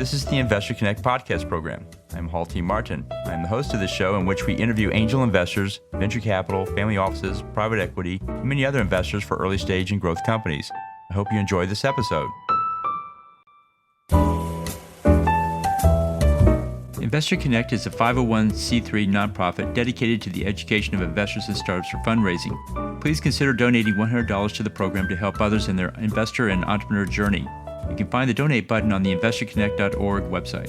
This is the Investor Connect podcast program. I'm Hall T. Martin. I'm the host of the show in which we interview angel investors, venture capital, family offices, private equity, and many other investors for early stage and growth companies. I hope you enjoy this episode. Investor Connect is a 501c3 nonprofit dedicated to the education of investors and startups for fundraising. Please consider donating $100 to the program to help others in their investor and entrepreneur journey. You can find the donate button on the investorconnect.org website.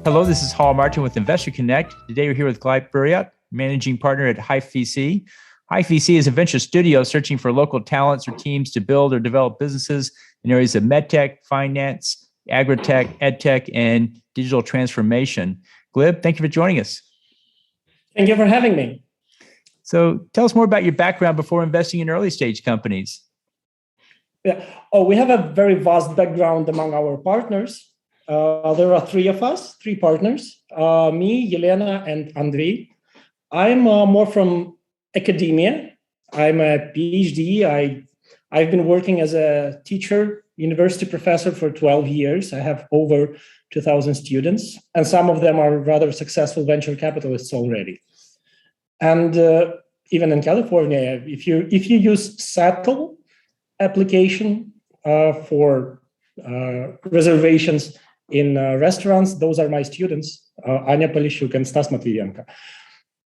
Hello, this is Hall Martin with Investor Connect. Today we're here with Glib, Buriak, managing partner at HIFE VC. HIFE VC is a venture studio searching for local talents or teams to build or develop businesses in areas of medtech, finance, agritech, edtech, and digital transformation. Glib, thank you for joining us. Thank you for having me. So tell us more about your background before investing in early stage companies. Yeah. We have a very vast background among our partners. There are three partners, me, Yelena, and Andrei. I'm more from academia. I'm a PhD. I've been working as a teacher, university professor for 12 years. I have over 2,000 students, and some of them are rather successful venture capitalists already. And even in California, if you use SATL application for reservations in restaurants, those are my students, Anya Polishuk and Stas Matviyenko.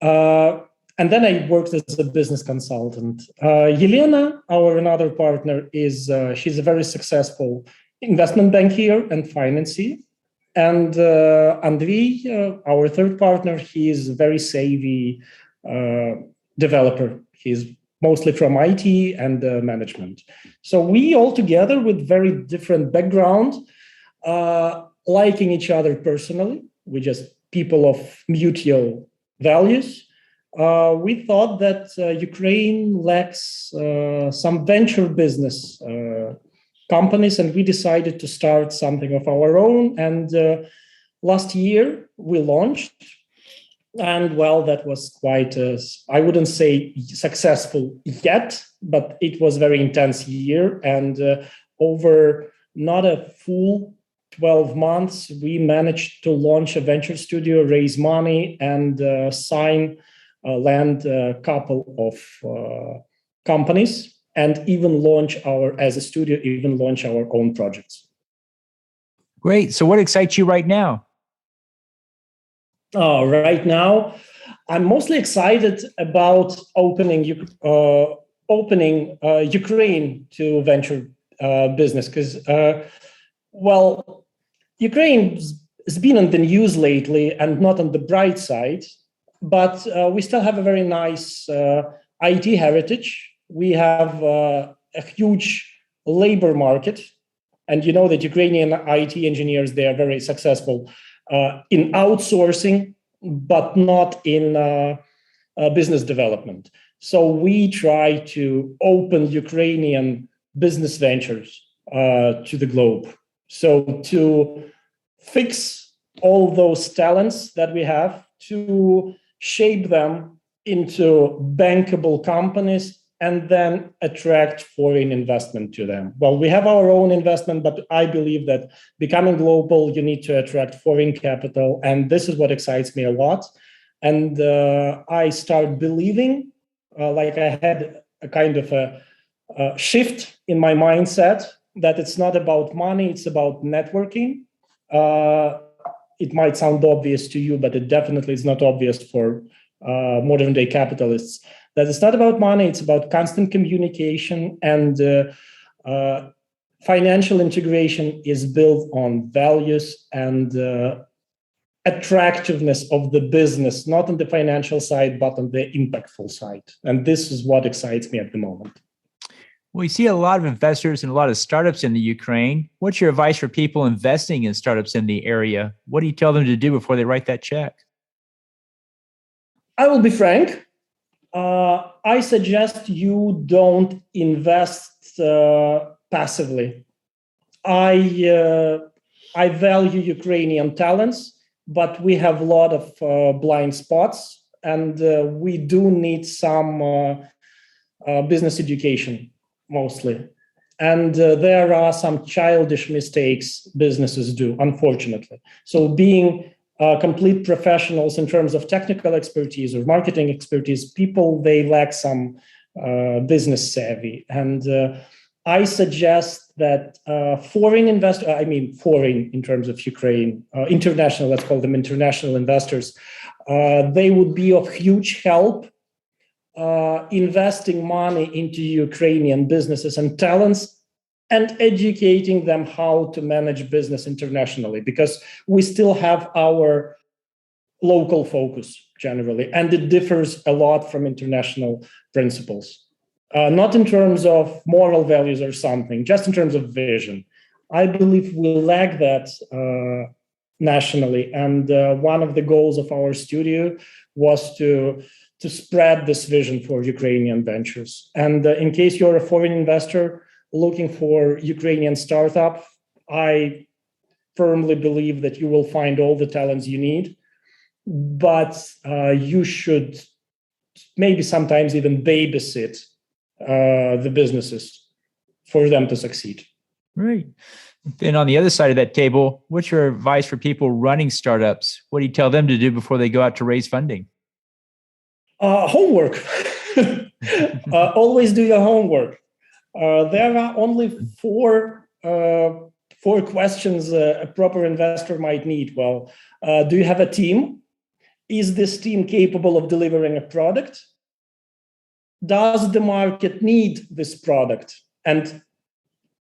And then I worked as a business consultant. Yelena, our another partner, she's a very successful investment banker and financier. And Andrei, our third partner, he is a very savvy developer. He's mostly from IT and management. So we all together with very different background, liking each other personally. We're just people of mutual values. We thought that Ukraine lacks some venture business companies, and we decided to start something of our own. And last year we launched, and well, that was quite, I wouldn't say successful yet, but it was a very intense year. And over not a full 12 months, we managed to launch a venture studio, raise money, and land a couple of companies, and even launch our own projects. Great. So what excites you right now? Right now, I'm mostly excited about opening Ukraine to venture business because, Ukraine has been on the news lately and not on the bright side. But we still have a very nice IT heritage. We have a huge labor market. And you know that Ukrainian IT engineers, they are very successful in outsourcing, but not in business development. So we try to open Ukrainian business ventures to the globe. So to fix all those talents that we have, to shape them into bankable companies and then attract foreign investment to them. Well, we have our own investment, but I believe that becoming global, you need to attract foreign capital. And this is what excites me a lot. And I start believing, like I had a kind of a shift in my mindset, that it's not about money, it's about networking. It might sound obvious to you, but it definitely is not obvious for modern day capitalists. That it's not about money, it's about constant communication, and financial integration is built on values and attractiveness of the business, not on the financial side, but on the impactful side. And this is what excites me at the moment. We see a lot of investors and a lot of startups in the Ukraine. What's your advice for people investing in startups in the area? What do you tell them to do before they write that check? I will be frank. I suggest you don't invest passively. I value Ukrainian talents, but we have a lot of blind spots, and we do need some business education mostly. And there are some childish mistakes businesses do, unfortunately. So being complete professionals in terms of technical expertise or marketing expertise, people, they lack some business savvy. And I suggest that foreign investors, I mean foreign in terms of Ukraine, international, let's call them international investors, they would be of huge help investing money into Ukrainian businesses and talents and educating them how to manage business internationally, because we still have our local focus generally, and it differs a lot from international principles. Not in terms of moral values or something, just in terms of vision. I believe we lack that nationally. And one of the goals of our studio was to spread this vision for Ukrainian ventures. And in case you're a foreign investor looking for Ukrainian startup, I firmly believe that you will find all the talents you need, but you should maybe sometimes even babysit the businesses for them to succeed. Right. And on the other side of that table, what's your advice for people running startups? What do you tell them to do before they go out to raise funding? Homework. Always do your homework. There are only four questions a proper investor might need. Well, do you have a team? Is this team capable of delivering a product? Does the market need this product? And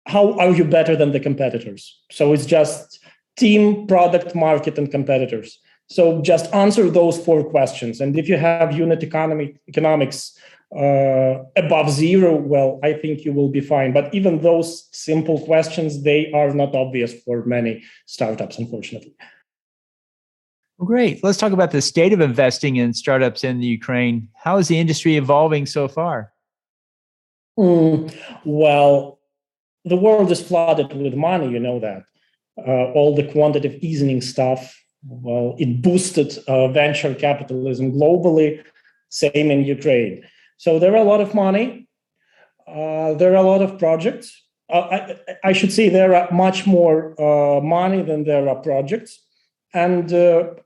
how are you better than the competitors? So it's just team, product, market, and competitors. So just answer those four questions. And if you have unit economics above zero, well, I think you will be fine. But even those simple questions, they are not obvious for many startups, unfortunately. Well, great. Let's talk about the state of investing in startups in the Ukraine. How is the industry evolving so far? Well, the world is flooded with money, you know that. All the quantitative easing stuff, well, it boosted venture capitalism globally, same in Ukraine. So there are a lot of money. There are a lot of projects. I should say there are much more money than there are projects. And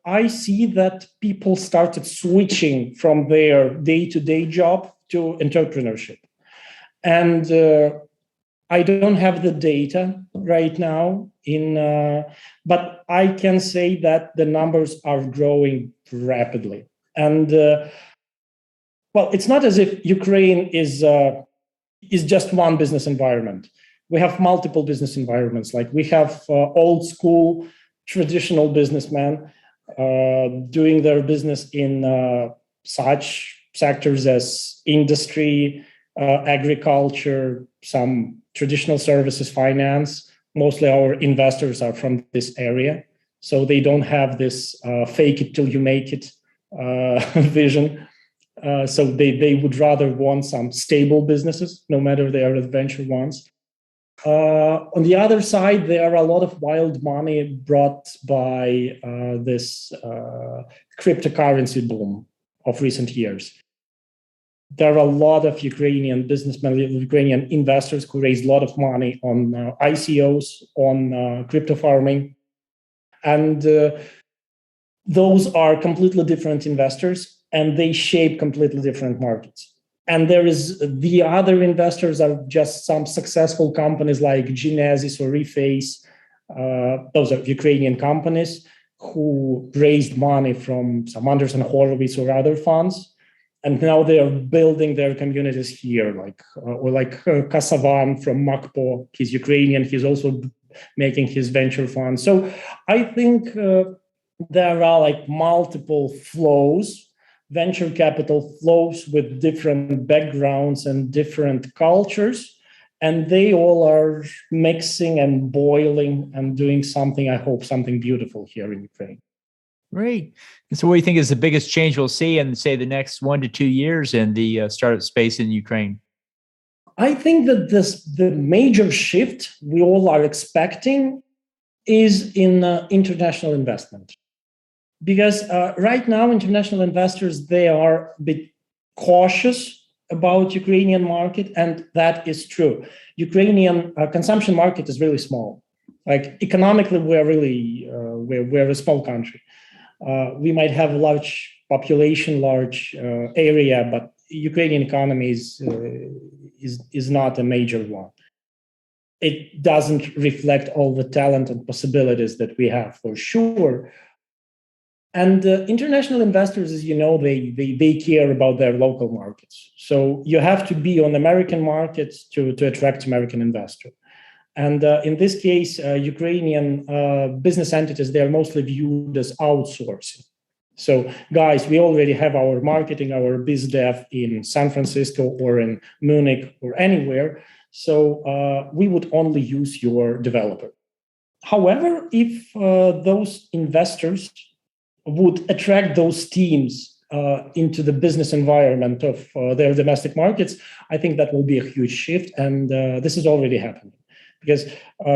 I see that people started switching from their day-to-day job to entrepreneurship. And I don't have the data right now, but I can say that the numbers are growing rapidly. And well, it's not as if Ukraine is just one business environment. We have multiple business environments. Like we have old school, traditional businessmen doing their business in such sectors as industry, agriculture, some traditional services, finance. Mostly our investors are from this area. So they don't have this fake it till you make it vision. So they would rather want some stable businesses, no matter they are adventure ones. On the other side, there are a lot of wild money brought by this cryptocurrency boom of recent years. There are a lot of Ukrainian businessmen, Ukrainian investors who raised a lot of money on ICOs, on crypto farming. And those are completely different investors, and they shape completely different markets. And there is the other investors are just some successful companies like Genesis or Reface. Those are Ukrainian companies who raised money from some Anderson Horowitz or other funds. And now they are building their communities here, like Kasavan from Makpo. He's Ukrainian. He's also making his venture fund. So I think there are like multiple flows, venture capital flows with different backgrounds and different cultures. And they all are mixing and boiling and doing something, I hope, something beautiful here in Ukraine. Great. And so what do you think is the biggest change we'll see in, say, the next 1 to 2 years in the startup space in Ukraine? I think that the major shift we all are expecting is in international investment. Because right now, international investors, they are a bit cautious about Ukrainian market, and that is true. Ukrainian consumption market is really small. Like economically, we're a small country. We might have a large population, large area, but Ukrainian economy is not a major one. It doesn't reflect all the talent and possibilities that we have, for sure. And international investors, as you know, they care about their local markets. So you have to be on American markets to attract American investor. And in this case, Ukrainian business entities, they are mostly viewed as outsourcing. So guys, we already have our marketing, our biz dev in San Francisco or in Munich or anywhere. So we would only use your developer. However, if those investors would attract those teams into the business environment of their domestic markets, I think that will be a huge shift. And this is already happening because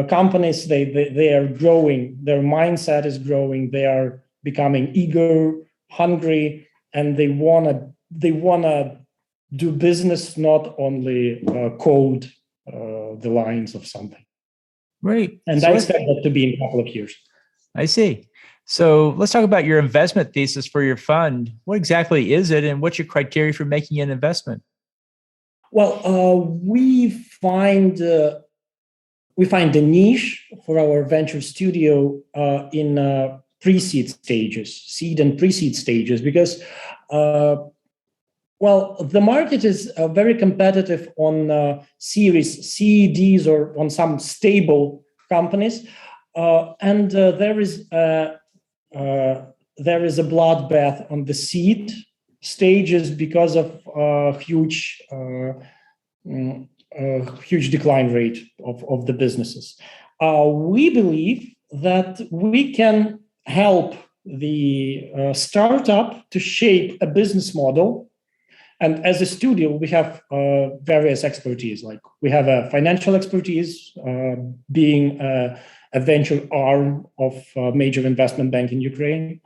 companies, they are growing, their mindset is growing, they are becoming eager, hungry, and they wanna do business, not only code the lines of something. Great. And So I expect that to be in a couple of years. I see. So let's talk about your investment thesis for your fund. What exactly is it, and what's your criteria for making an investment? Well, we find a niche for our venture studio in pre-seed stages, seed and pre-seed stages, because well, the market is very competitive on Series C, Ds, or on some stable companies, and there is a bloodbath on the seed stages because of huge decline rate of the businesses. We believe that we can help the startup to shape a business model. And as a studio, we have various expertise. Like we have a financial expertise, being a venture arm of a major investment bank in Ukraine,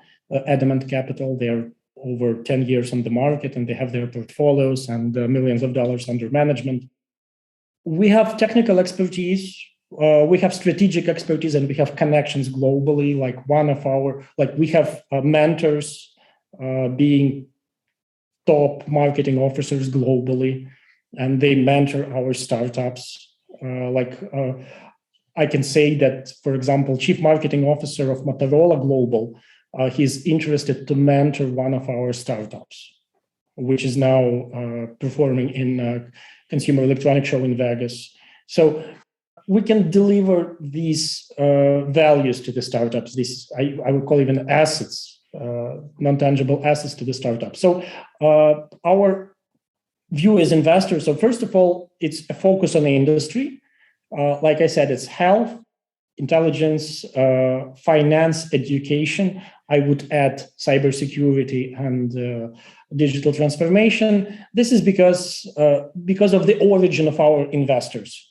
Adamant Capital. They're over 10 years on the market, and they have their portfolios and millions of dollars under management. We have technical expertise. We have strategic expertise, and we have connections globally. We have mentors being top marketing officers globally, and they mentor our startups. I can say that, for example, Chief Marketing Officer of Motorola Global, he's interested to mentor one of our startups, which is now performing in Consumer Electronics Show in Vegas. So we can deliver these values to the startups. This I would call even assets, non-tangible assets to the startup. So our view as investors, so first of all, it's a focus on the industry. Like I said, it's health, intelligence, finance, education. I would add cybersecurity and digital transformation. This is because of the origin of our investors.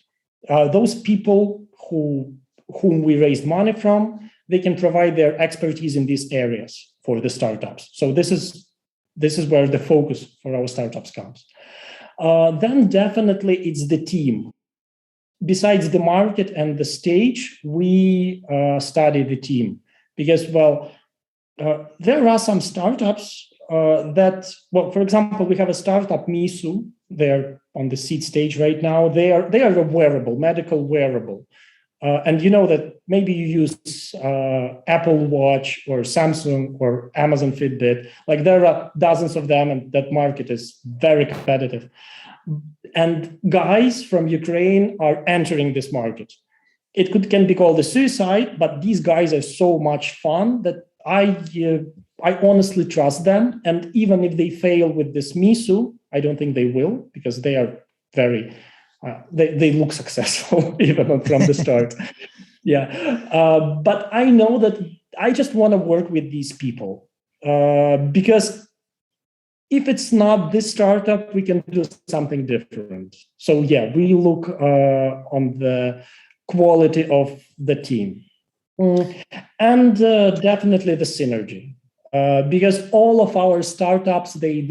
Those people whom we raised money from, they can provide their expertise in these areas for the startups. So this is where the focus for our startups comes. Then definitely it's the team. Besides the market and the stage, we study the team because, there are some startups for example, we have a startup, Misu. They're on the seed stage right now. They are a wearable, medical wearable. And you know that maybe you use Apple Watch or Samsung or Amazon Fitbit. Like there are dozens of them, and that market is very competitive. And guys from Ukraine are entering this market. It can be called a suicide, but these guys are so much fun that I honestly trust them. And even if they fail with this Misu, I don't think they will, because they are very, they look successful even from the start. Yeah. But I know that I just want to work with these people because if it's not this startup, we can do something different. So yeah, we look on the quality of the team. And definitely the synergy, because all of our startups, they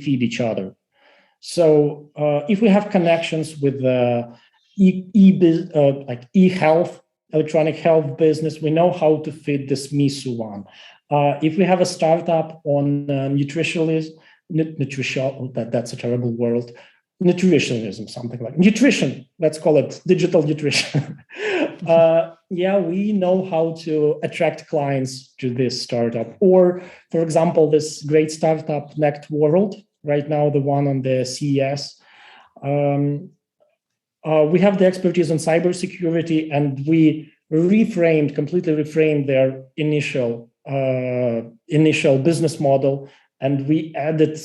feed each other. So if we have connections with the like e-health, electronic health business, we know how to fit this MISU one. If we have a startup on nutritionalism, that's a terrible word, nutritionism, something like nutrition, let's call it digital nutrition. We know how to attract clients to this startup. Or, for example, this great startup, Next World, right now, the one on the CES. We have the expertise on cybersecurity, and we completely reframed their initial business model, and we added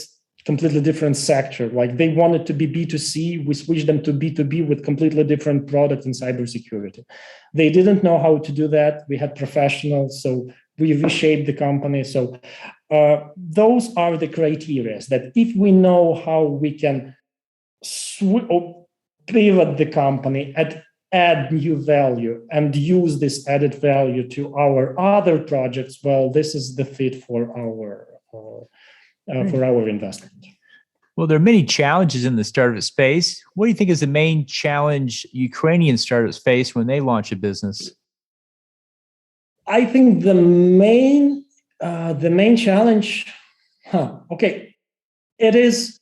completely different sector. Like they wanted to be B2C, we switched them to B2B with completely different product in cybersecurity. They didn't know how to do that. We had professionals, so we reshaped the company. So those are the criteria that if we know how we can pivot the company and add new value and use this added value to our other projects, well, this is the fit for our investment. Well, there are many challenges in the startup space. What do you think is the main challenge Ukrainian startups face when they launch a business? I think the main challenge, it is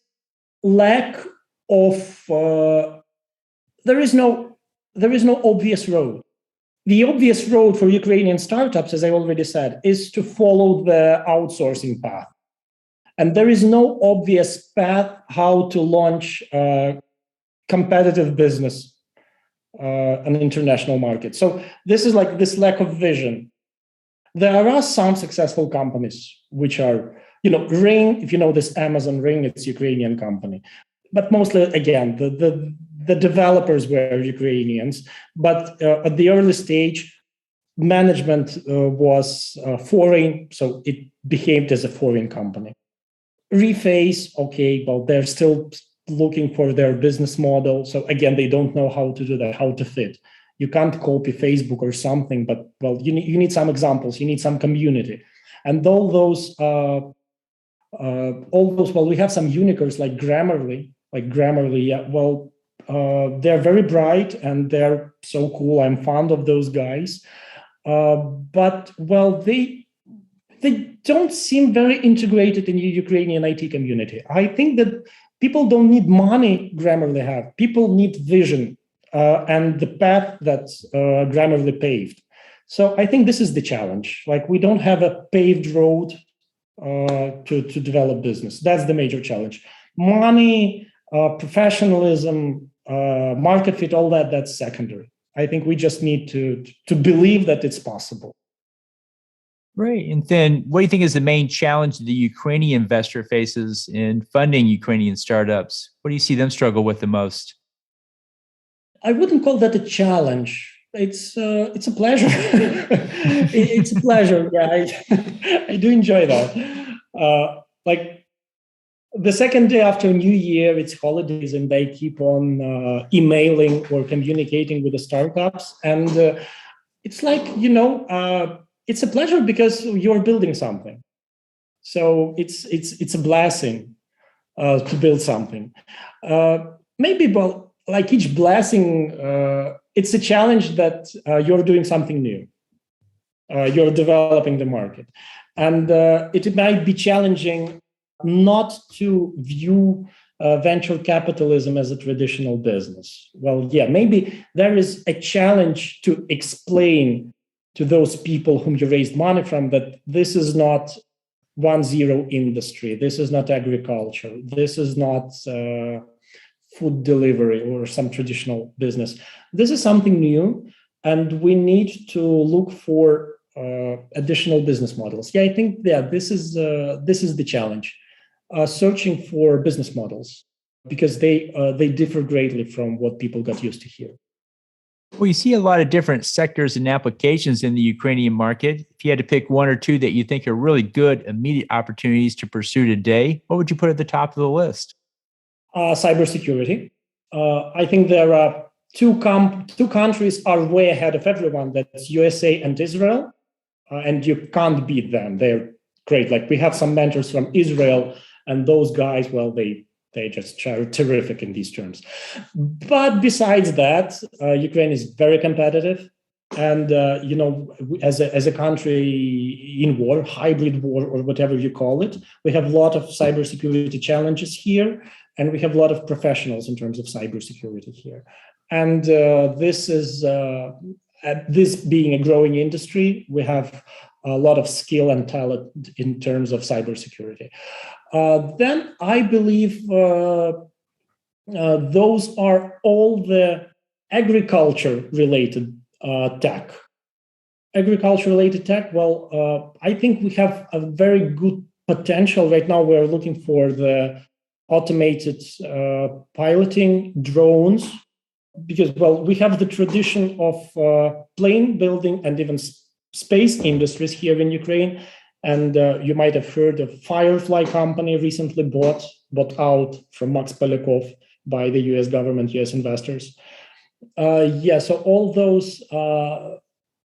lack of. There is no obvious road. The obvious road for Ukrainian startups, as I already said, is to follow the outsourcing path. And there is no obvious path how to launch a competitive business an international market. So this is like this lack of vision. There are some successful companies which are, Ring, if you know this Amazon Ring, it's a Ukrainian company. But mostly, again, the developers were Ukrainians. But at the early stage, management was foreign, so it behaved as a foreign company. Reface, they're still looking for their business model. So again, they don't know how to do that, how to fit. You can't copy Facebook or something, but you need some examples, you need some community. And all those, we have some unicorns like Grammarly, they're very bright and they're so cool. I'm fond of those guys. But they don't seem very integrated in the Ukrainian IT community. I think that people don't need money Grammarly have. People need vision and the path that Grammarly paved. So I think this is the challenge. Like we don't have a paved road to develop business. That's the major challenge. Money, professionalism, market fit, all that's secondary. I think we just need to believe that it's possible. Right. And then what do you think is the main challenge the Ukrainian investor faces in funding Ukrainian startups? What do you see them struggle with the most? I wouldn't call that a challenge. It's a pleasure. It's a pleasure. Yeah, I do enjoy that. Like the second day after New Year, it's holidays, and they keep on emailing or communicating with the startups, and it's like it's a pleasure because you're building something. So it's a blessing to build something. Maybe, like each blessing, it's a challenge that you're doing something new. You're developing the market. And it might be challenging not to view venture capitalism as a traditional business. Well, yeah, maybe there is a challenge to explain to those people whom you raised money from that this is not 1-0 industry. This is not agriculture. This is not food delivery or some traditional business. This is something new, and we need to look for additional business models. Yeah, I think this is the challenge, searching for business models because they differ greatly from what people got used to here. Well, you see a lot of different sectors and applications in the Ukrainian market. If you had to pick one or two that you think are really good immediate opportunities to pursue today, what would you put at the top of the list? Cybersecurity. I think there are two countries are way ahead of everyone. That's USA and Israel, and you can't beat them. They're great. Like we have some mentors from Israel, and those guys, well, they They just are terrific in these terms. But besides that, Ukraine is very competitive. And, as a country in war, hybrid war, or whatever you call it, we have a lot of cybersecurity challenges here. And we have a lot of professionals in terms of cybersecurity here. And this being a growing industry, we have a lot of skill and talent in terms of cybersecurity. Then I believe those are all the agriculture-related tech. Agriculture-related tech, well, I think we have a very good potential. Right now, we're looking for the automated piloting drones, because, well, we have the tradition of plane building and even space industries here in Ukraine. And you might have heard of Firefly company recently bought out from Max Polyakov by the US government, US investors. So all those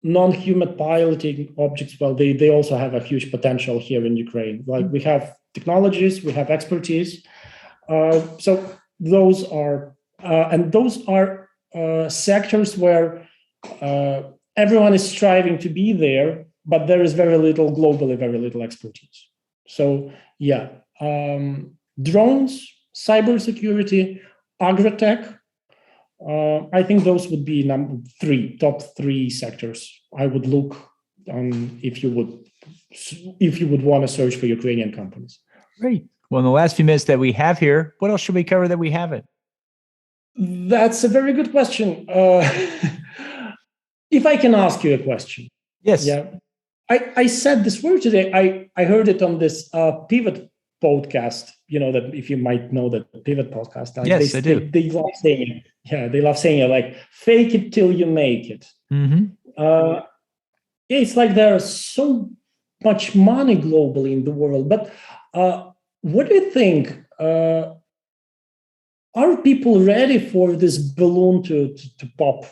non-human piloting objects, well, they also have a huge potential here in Ukraine. Like, we have technologies, we have expertise. So those are sectors where everyone is striving to be there, but there is very little expertise. So drones, cybersecurity, agri-tech. I think those would be top three sectors I would look on if you would want to search for Ukrainian companies. Great. Well, in the last few minutes that we have here, what else should we cover that we haven't? That's a very good question. If I can ask you a question. Yes. Yeah. I said this word today. I heard it on this Pivot podcast. That, if you might know that Pivot podcast. Yes, I do. They love saying it. Yeah, they love saying it, like, fake it till you make it. Mm-hmm. It's like there's so much money globally in the world. But what do you think? Are people ready for this balloon to pop?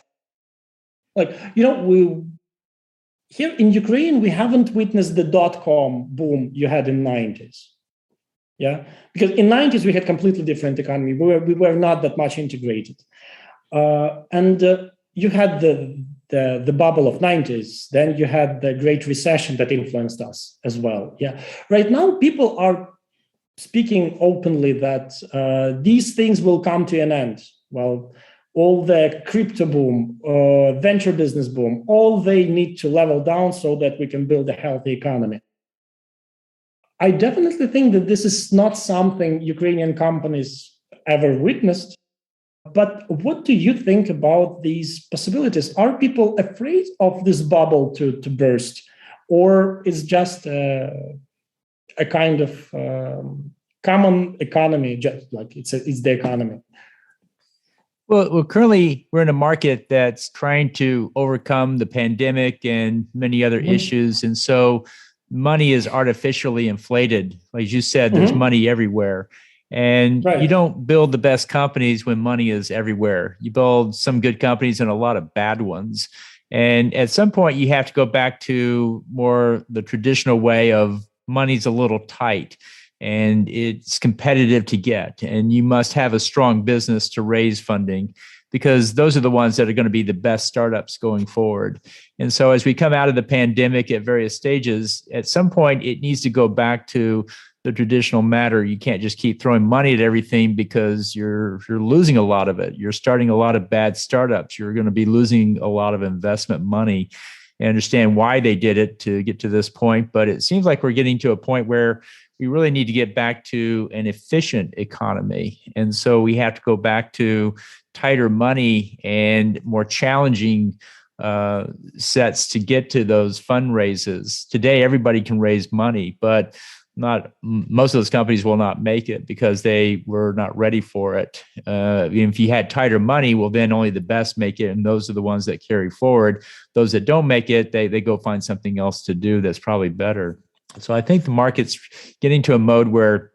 Like, we here in Ukraine, we haven't witnessed the .com boom you had in 90s. Yeah, because in 90s we had completely different economy. We were not that much integrated, and you had the bubble of 90s. Then you had the Great Recession that influenced us as well. Yeah, right now people are speaking openly that these things will come to an end. Well, all the crypto boom, venture business boom, all they need to level down so that we can build a healthy economy. I definitely think that this is not something Ukrainian companies ever witnessed. But what do you think about these possibilities? Are people afraid of this bubble to burst? Or is just a kind of common economy, just like it's the economy? Well, currently we're in a market that's trying to overcome the pandemic and many other issues. And so money is artificially inflated. Like you said, there's money everywhere. And you don't build the best companies when money is everywhere. You build some good companies and a lot of bad ones. And at some point, you have to go back to more the traditional way of money's a little tight and it's competitive to get. And you must have a strong business to raise funding, because those are the ones that are going to be the best startups going forward. And so as we come out of the pandemic at various stages, at some point, it needs to go back to the traditional matter. You can't just keep throwing money at everything, because you're losing a lot of it. You're starting a lot of bad startups. You're going to be losing a lot of investment money. I understand why they did it to get to this point, but it seems like we're getting to a point where we really need to get back to an efficient economy. And so we have to go back to tighter money and more challenging sets to get to those fundraisers. Today, everybody can raise money, but most of those companies will not make it because they were not ready for it. If you had tighter money, well, then only the best make it, and those are the ones that carry forward. Those that don't make it, they go find something else to do that's probably better. So I think the market's getting to a mode where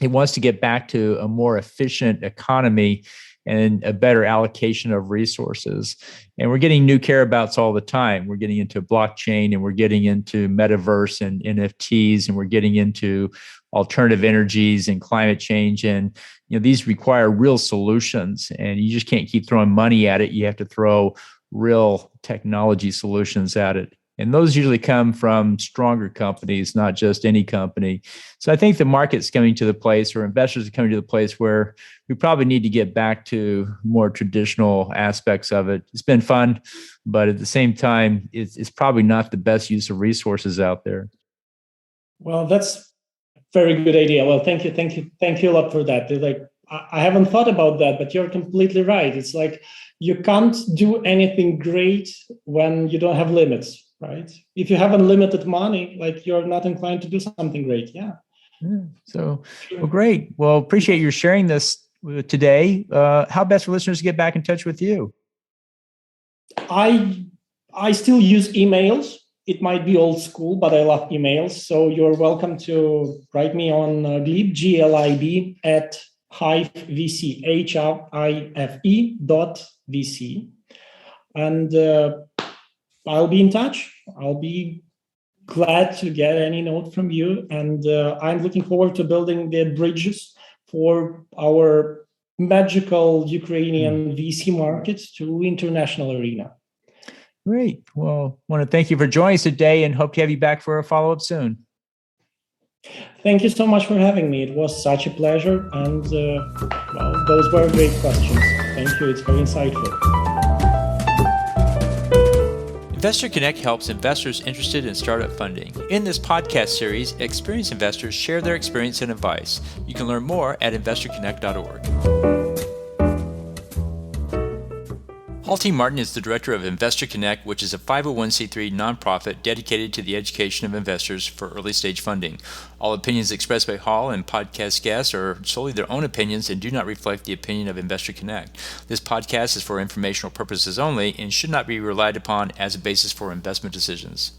it wants to get back to a more efficient economy. and a better allocation of resources. And we're getting new careabouts all the time. We're getting into blockchain, and we're getting into metaverse and NFTs, and we're getting into alternative energies and climate change. And these require real solutions, and you just can't keep throwing money at it. You have to throw real technology solutions at it. And those usually come from stronger companies, not just any company. So I think the market's coming to the place, or investors are coming to the place, where we probably need to get back to more traditional aspects of it. It's been fun, but at the same time, it's probably not the best use of resources out there. Well, that's a very good idea. Well, thank you a lot for that. Like, I haven't thought about that, but you're completely right. It's like you can't do anything great when you don't have limits. Right. If you have unlimited money, like, you're not inclined to do something great. Yeah. So, well, great. Well, appreciate you sharing this today. How best for listeners to get back in touch with you? I still use emails. It might be old school, but I love emails. So you're welcome to write me on Glib, GLIB, at HIFE, HIFE.VC. And I'll be in touch. I'll be glad to get any note from you. And I'm looking forward to building the bridges for our magical Ukrainian VC markets to international arena. Great. Well, I want to thank you for joining us today, and hope to have you back for a follow-up soon. Thank you so much for having me. It was such a pleasure. And well, those were great questions. Thank you. It's very insightful. Investor Connect helps investors interested in startup funding. In this podcast series, experienced investors share their experience and advice. You can learn more at investorconnect.org. Halti Martin is the director of Investor Connect, which is a 501c3 nonprofit dedicated to the education of investors for early-stage funding. All opinions expressed by Hall and podcast guests are solely their own opinions and do not reflect the opinion of Investor Connect. This podcast is for informational purposes only and should not be relied upon as a basis for investment decisions.